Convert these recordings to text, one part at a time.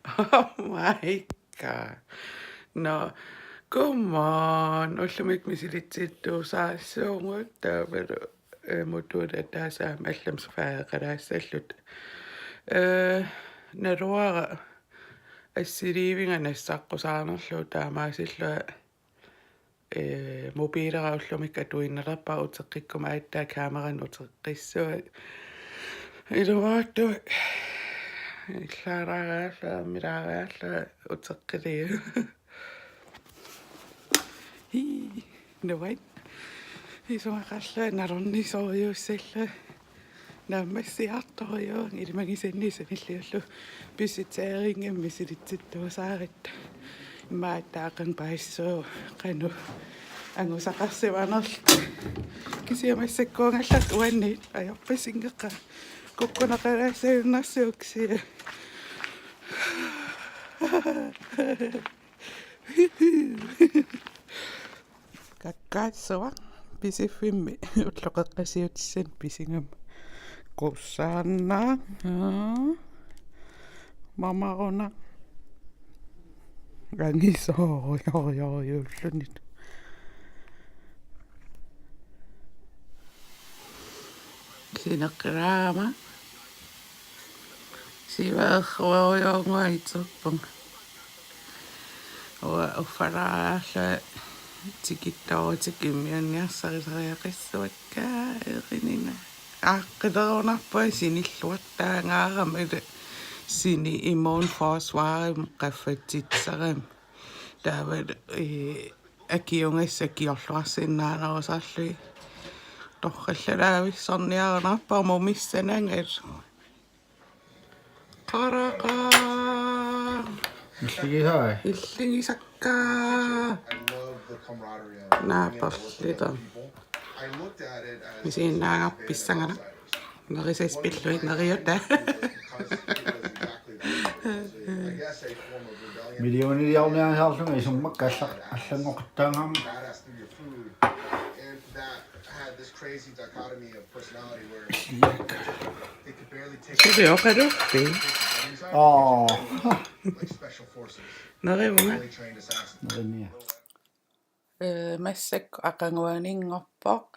Oh my god. No. Come on. Ullumik misilitsittuusaassуungут таавалу мутула таасаа алламсфаагалаассаллут наруара ассиливинга нассаққусаарнерлу таамаасиллуа мобилерауллумик атуиннерпа утеққиккума ааттаа камеран утеққиссуа илуаатту иллаарагаалла милаагаалла утеққилиу Nuai. Isuaqalla narunnisoriussalla naammassiartorio ilmagisannisanilliullu pisitsaeringammi silitsittuusaarit imaattaaqan paissuu qanu angusaqarsivanerl kisiamassakkuungallat uanniit ajorpasingeqqa kukkunaqalaassaunarsuuksia Kakkaatsuaq pisifimmi ulloqeqqasiutissan pisingam qussaannaa mamaruna gangisooriorioriullunit sineqqiraama sivaerruoriorguaitserpung uffaraalla tikittooritikimmianniarsarisaриақиссуакка еринина ааққилерунарпа синиллуаттаангаарам иле сини иммунфорсварим qaffatiitsaram таавал акиунгасса киорлуарсиннаанерусарлуи торраллалаависсорниарнарпа мумиссанангал қарақа иллигисакка нааперлита мисиннаагаарписсангана нерисаспиллуит нериута миллионилиарниархаарлунга исуммак аллангоқиттаангаарма сириоқалуффи неривунга нериния массакку ақангуанингорпоқ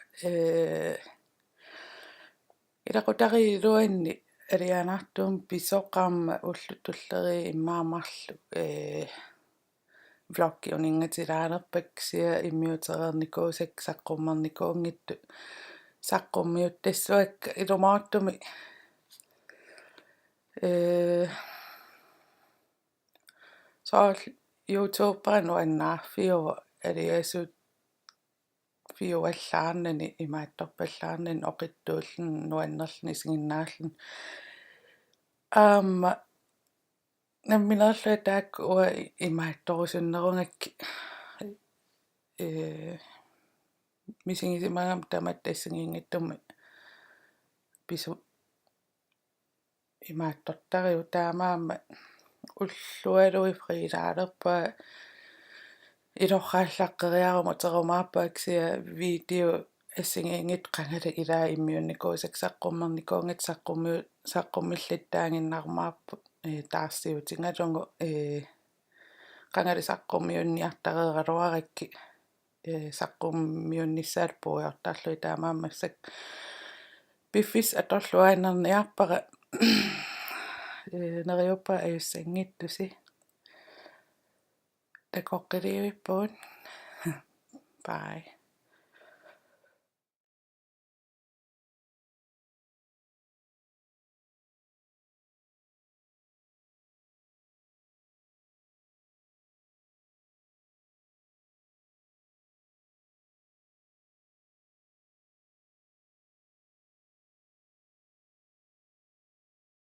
илақутариилуанни алианаартуум писоқарма уллутуллери иммаамарлу влогги унингатилаанерпак сиа иммиутерерникуусак саққуммерникуунгитту саққуммиут тассуакка илумаартуми соол YouTube-ан уаннаарфиува алиасут фиуаллаарнани имаатторпаллаарнани оқиттууллун нуаннерлни сигиннааллун намминерлуа таакку уа имаатторусуннерунгакки мисигисимагам тамат тассагингаттуми пису имааттортариу таамаама уллуалуи фрилаалерпа илоррааллаққериаруму терумаарпааксиа видео ассигингит қангала илаа иммиунникуусак саққуммерникуунгат саққуммиллаттаангиннармаарпу таарсиутингалугу қангала саққуммиунниартареералуаракки саққуммиунниссаал пуйортарлуи таамаамассак пиффис аторлуаанерниарпара нериуппа аюссангиттуси такоққилиуиппуун bye